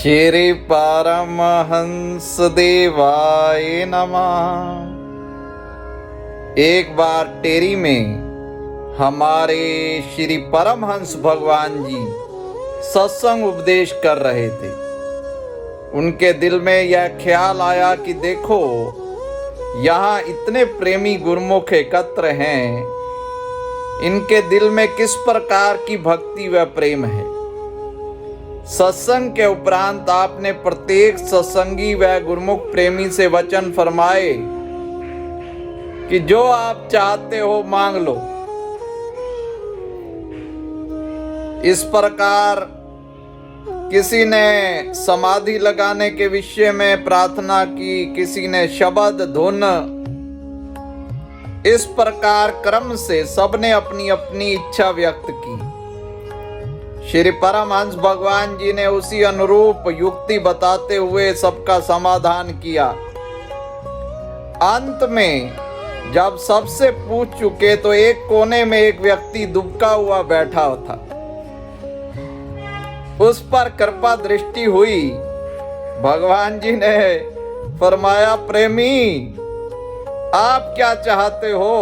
श्री परमहंस देवाय नमः। एक बार टेरी में हमारे श्री परमहंस भगवान जी सत्संग उपदेश कर रहे थे। उनके दिल में यह ख्याल आया कि देखो, यहाँ इतने प्रेमी गुरुमुख एकत्र हैं, इनके दिल में किस प्रकार की भक्ति व प्रेम है। सत्संग के उपरांत आपने प्रत्येक सत्संगी व गुरुमुख प्रेमी से वचन फरमाए कि जो आप चाहते हो मांग लो। इस प्रकार किसी ने समाधि लगाने के विषय में प्रार्थना की, किसी ने शब्द धुन, इस प्रकार क्रम से सबने अपनी अपनी इच्छा व्यक्त की। श्री परमहंस भगवान जी ने उसी अनुरूप युक्ति बताते हुए सबका समाधान किया। अंत में जब सबसे पूछ चुके तो एक कोने में एक व्यक्ति दुबका हुआ बैठा था। उस पर कृपा दृष्टि हुई। भगवान जी ने फरमाया, प्रेमी आप क्या चाहते हो?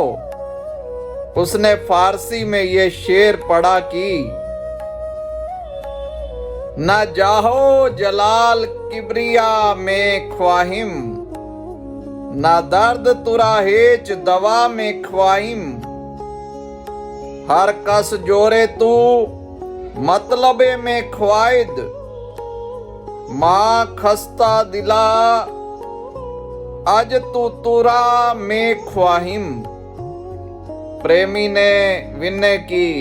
उसने फारसी में ये शेर पढ़ा कि न जाहो जलाल किबरिया में ख्वाहिम, न दर्द तुराहेच दवा में ख्वाहिम, हर कस जोरे तू मतलबे में ख्वाहिद, माँ खस्ता दिला अज तू तुरा में ख्वाहिम। प्रेमी ने विनय की,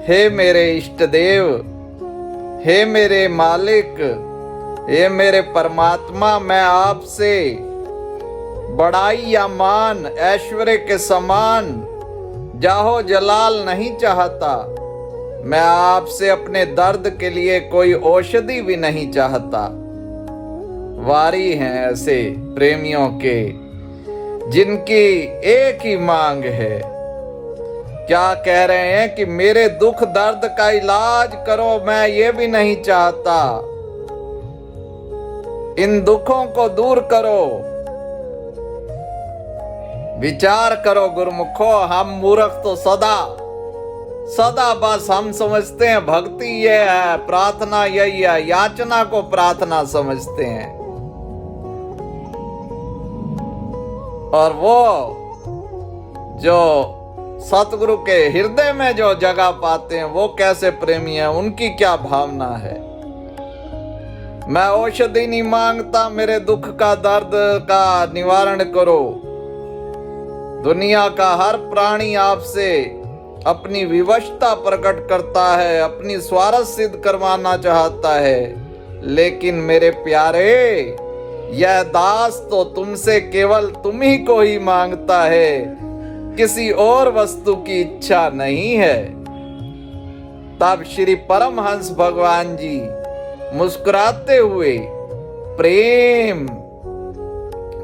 हे मेरे इष्ट देव, हे मेरे मालिक, हे मेरे परमात्मा, मैं आपसे बड़ाई या मान, ऐश्वर्य के समान जाहो जलाल नहीं चाहता। मैं आपसे अपने दर्द के लिए कोई औषधि भी नहीं चाहता। वारी हैं ऐसे प्रेमियों के जिनकी एक ही मांग है। क्या कह रहे हैं कि मेरे दुख दर्द का इलाज करो, मैं ये भी नहीं चाहता। इन दुखों को दूर करो। विचार करो गुरुमुखो, हम मूर्ख तो सदा बस हम समझते हैं भक्ति ये है, प्रार्थना यही है, याचना को प्रार्थना समझते हैं। और वो जो सतगुरु के हृदय में जो जगह पाते हैं वो कैसे प्रेमी हैं, उनकी क्या भावना है। मैं औषधि नहीं मांगता, मेरे दुख का दर्द का निवारण करो। दुनिया का हर प्राणी आपसे अपनी विवशता प्रकट करता है, अपनी स्वार्थ सिद्ध करवाना चाहता है, लेकिन मेरे प्यारे, यह दास तो तुमसे केवल तुम ही को ही मांगता है, किसी और वस्तु की इच्छा नहीं है। तब श्री परमहंस भगवान जी मुस्कुराते हुए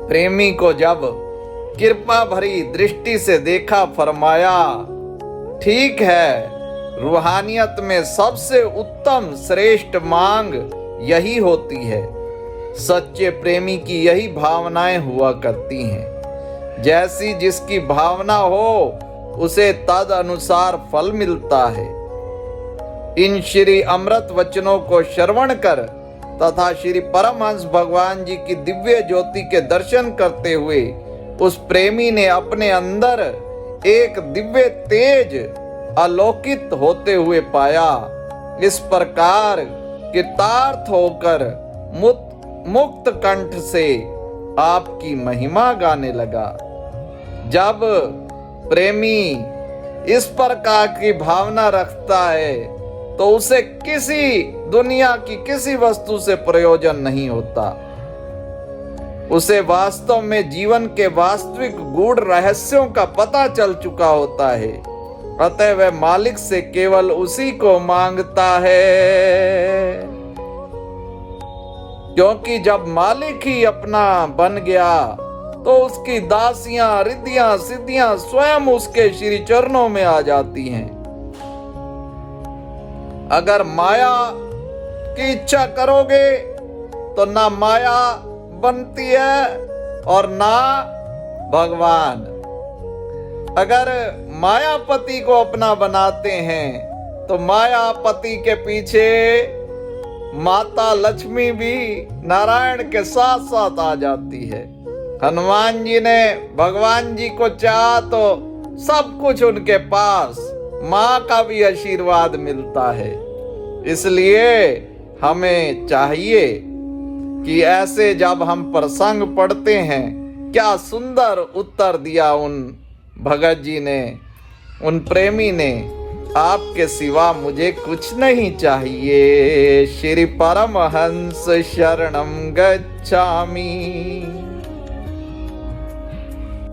प्रेमी को जब कृपा भरी दृष्टि से देखा, फरमाया, ठीक है, रूहानियत में सबसे उत्तम श्रेष्ठ मांग यही होती है। सच्चे प्रेमी की यही भावनाएं हुआ करती हैं। जैसी जिसकी भावना हो उसे तद अनुसार फल मिलता है। इन श्री अमृत वचनों को श्रवण कर तथा श्री परमहंस भगवान जी की दिव्य ज्योति के दर्शन करते हुए उस प्रेमी ने अपने अंदर एक दिव्य तेज अलौकित होते हुए पाया। इस प्रकार कृतार्थ होकर मुक्त कंठ से आपकी महिमा गाने लगा। जब प्रेमी इस प्रकार की भावना रखता है तो उसे किसी दुनिया की किसी वस्तु से प्रयोजन नहीं होता। उसे वास्तव में जीवन के वास्तविक गूढ़ रहस्यों का पता चल चुका होता है। अतः वह मालिक से केवल उसी को मांगता है, क्योंकि जब मालिक ही अपना बन गया तो उसकी दासियां, रिद्धियां, सिद्धियां स्वयं उसके श्री चरणों में आ जाती हैं। अगर माया की इच्छा करोगे तो ना माया बनती है और ना भगवान। अगर मायापति को अपना बनाते हैं तो मायापति के पीछे माता लक्ष्मी भी नारायण के साथ साथ आ जाती है। हनुमान जी ने भगवान जी को चाहा तो सब कुछ उनके पास, माँ का भी आशीर्वाद मिलता है। इसलिए हमें चाहिए कि ऐसे जब हम प्रसंग पढ़ते हैं, क्या सुंदर उत्तर दिया उन भगत जी ने, उन प्रेमी ने, आपके सिवा मुझे कुछ नहीं चाहिए, श्री परमहंस शरणम गच्छामि।